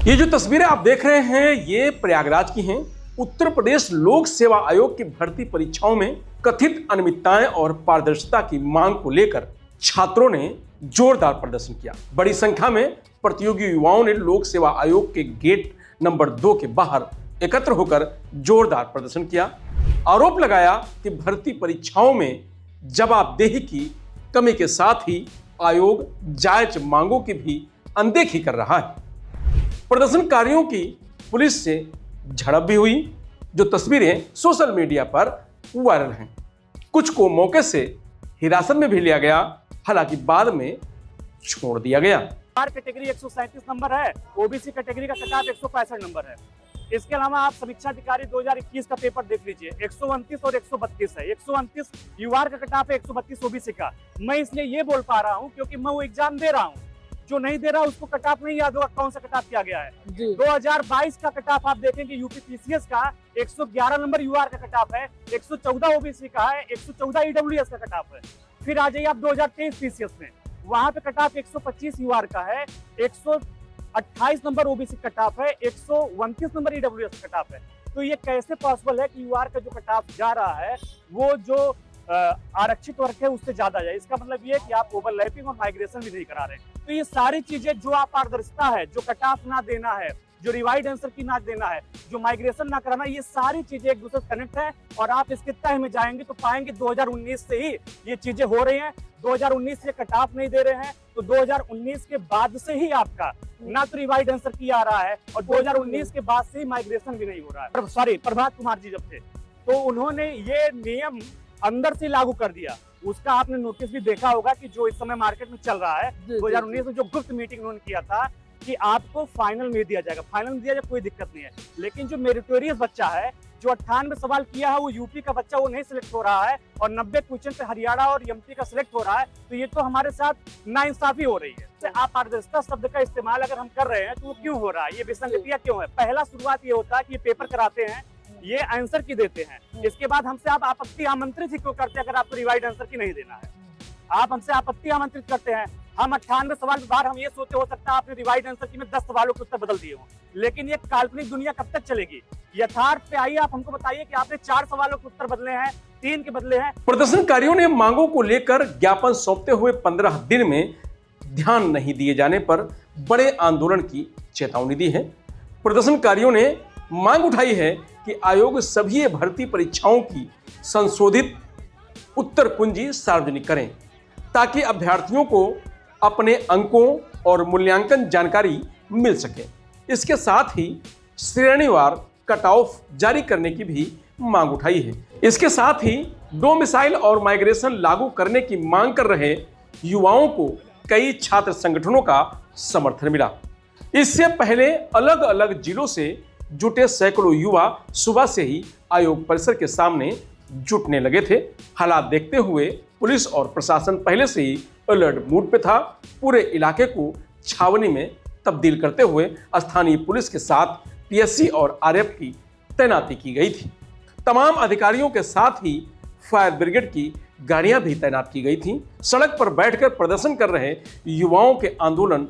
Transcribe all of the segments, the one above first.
ये जो तस्वीरें आप देख रहे हैं ये प्रयागराज की हैं। उत्तर प्रदेश लोक सेवा आयोग की भर्ती परीक्षाओं में कथित अनियमितताएं और पारदर्शिता की मांग को लेकर छात्रों ने जोरदार प्रदर्शन किया। बड़ी संख्या में प्रतियोगी युवाओं ने लोक सेवा आयोग के गेट नंबर 2 के बाहर एकत्र होकर जोरदार प्रदर्शन किया। आरोप लगाया कि भर्ती परीक्षाओं में जवाबदेही की कमी के साथ ही आयोग जायज मांगों की भी अनदेखी कर रहा है। प्रदर्शनकारियों की पुलिस से झड़प भी हुई, जो तस्वीरें सोशल मीडिया पर वायरल हैं। कुछ को मौके से हिरासत में भी लिया गया, हालांकि बाद में छोड़ दिया गया। कैटेगरी 137 नंबर है, ओबीसी कैटेगरी का कट ऑफ 165 नंबर है। इसके अलावा आप समीक्षा अधिकारी 2021 का पेपर देख लीजिए, 129 और 132 है। 129 यूआर का कट ऑफ है, 132 ओबीसी का। मैं इसलिए ये बोल पा रहा हूँ क्योंकि मैं वो एग्जाम दे रहा हूँ। जो नहीं दे रहा उसको कट ऑफ नहीं याद होगा कौन सा कट ऑफ किया गया है। 2022 का कट ऑफ आप देखेंगे यूपी पीसीएस का 111 नंबर यूआर का कट ऑफ है, 114 ओबीसी का है, 114 ईडब्ल्यूएस का कट ऑफ है। फिर आ जाइए आप 2023 पीसीएस में, वहां पे कट ऑफ 125 यूआर का है, 128 नंबर ओबीसी कट ऑफ है, 129 नंबर ईडब्ल्यूएस कट ऑफ है। तो ये कैसे पॉसिबल है कि यूआर का जो कट ऑफ जा रहा है वो जो आरक्षित वर्ग है उससे ज्यादा जाए? इसका मतलब ये है कि आप ओवरलैपिंग और माइग्रेशन भी नहीं करा रहे। तो ये सारी चीजें जो आप पारदर्शिता है, जो कट ऑफ ना देना है, जो रिवाइड आंसर की ना देना है, जो माइग्रेशन ना कराना, ये सारी चीजें एक दूसरे से कनेक्ट है। और आप इसके तह में जाएंगे तो पाएंगे 2019 से ही ये चीजें हो रही हैं। 2019 से कट ऑफ नहीं दे रहे हैं तो 2019 के बाद से ही आपका ना तो रिवाइड आंसर की आ रहा है और 2019 के बाद से ही माइग्रेशन भी नहीं हो रहा है। सॉरी, प्रभात कुमार जी जब थे तो उन्होंने ये नियम अंदर से लागू कर दिया। उसका आपने नोटिस भी देखा होगा कि जो इस समय मार्केट में चल रहा है, 2019 में जो गुप्त मीटिंग उन्होंने किया था कि आपको फाइनल में दिया जाएगा, फाइनल में दिया जाएगा, कोई दिक्कत नहीं है। लेकिन जो मेरिटोरियस बच्चा है, जो 98 सवाल किया है वो यूपी का बच्चा वो नहीं सिलेक्ट हो रहा है और 90 क्वेश्चन पे हरियाणा और एमपी का सिलेक्ट हो रहा है, तो ये तो हमारे साथ नाइंसाफी हो रही है। आप पारदर्शिता शब्द का इस्तेमाल अगर हम कर रहे हैं तो वो क्यों हो रहा है, ये विसंगतियां क्यों है? पहला शुरुआत ये होता है कि ये पेपर कराते हैं, ये आंसर की देते हैं, इसके बाद हमसे आप आपत्ति आमंत्रित ही क्यों करते हैं? अगर आपको रिवाइड आंसर की नहीं देना है, आप हमसे आपत्ति आमंत्रित करते हैं। हम 98 सवाल के बाद हम ये सोचते हो सकता है आपने रिवाइड आंसर की में 10 सवालों के उत्तर बदल दिए हो, लेकिन ये काल्पनिक दुनिया कब तक चलेगी? यथार्थ पे आइए, आप हमको बताइए कि आपने 4 सवालों के उत्तर बदले हैं, 3 के बदले हैं। प्रदर्शनकारियों ने मांगों को लेकर ज्ञापन सौंपते हुए 15 दिन में ध्यान नहीं दिए जाने पर बड़े आंदोलन की चेतावनी दी है। प्रदर्शनकारियों ने मांग उठाई है कि आयोग सभी भर्ती परीक्षाओं की संशोधित उत्तर कुंजी सार्वजनिक करें ताकि अभ्यर्थियों को अपने अंकों और मूल्यांकन जानकारी मिल सके। इसके साथ ही श्रेणीवार कट ऑफ जारी करने की भी मांग उठाई है। इसके साथ ही डोमिसाइल और माइग्रेशन लागू करने की मांग कर रहे युवाओं को कई छात्र संगठनों का समर्थन मिला। इससे पहले अलग अलग जिलों से जुटे सैकड़ों युवा सुबह से ही आयोग परिसर के सामने जुटने लगे थे। हालात देखते हुए पुलिस और प्रशासन पहले से ही अलर्ट मूड पे था। पूरे इलाके को छावनी में तब्दील करते हुए स्थानीय पुलिस के साथ पीएससी और आरएफ की तैनाती की गई थी। तमाम अधिकारियों के साथ ही फायर ब्रिगेड की गाड़ियां भी तैनात की गई थीं। सड़क पर बैठकर प्रदर्शन कर रहे युवाओं के आंदोलन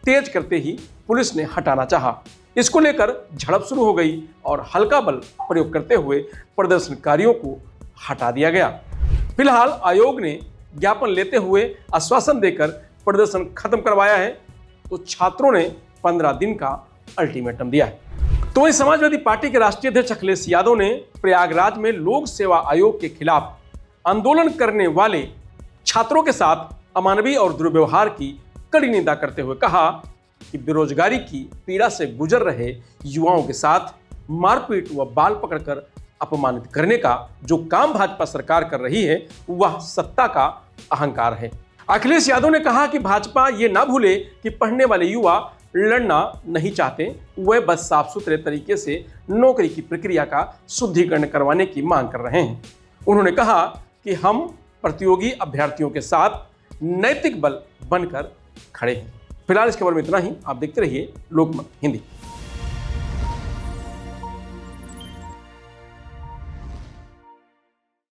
तेज करते ही पुलिस ने हटाना चाहा। इसको लेकर झड़प शुरू हो गई और हल्का बल प्रयोग करते हुए प्रदर्शनकारियों को हटा दिया गया। फिलहाल आयोग ने ज्ञापन लेते हुए आश्वासन देकर प्रदर्शन खत्म करवाया है, तो छात्रों ने 15 दिन का अल्टीमेटम दिया है। तो वहीं समाजवादी पार्टी के राष्ट्रीय अध्यक्ष अखिलेश यादव ने प्रयागराज में लोक सेवा आयोग के खिलाफ आंदोलन करने वाले छात्रों के साथ अमानवीय और दुर्व्यवहार की कड़ी निंदा करते हुए कहा कि बेरोजगारी की पीड़ा से गुजर रहे युवाओं के साथ मारपीट व बाल पकड़कर अपमानित करने का जो काम भाजपा सरकार कर रही है वह सत्ता का अहंकार है। अखिलेश यादव ने कहा कि भाजपा ये ना भूले कि पढ़ने वाले युवा लड़ना नहीं चाहते, वह बस साफ सुथरे तरीके से नौकरी की प्रक्रिया का शुद्धिकरण करवाने की मांग कर रहे हैं। उन्होंने कहा कि हम प्रतियोगी अभ्यर्थियों के साथ नैतिक बल बनकर खड़े हैं। फिलहाल इस खबर में इतना ही। आप देखते रहिए लोकमत हिंदी।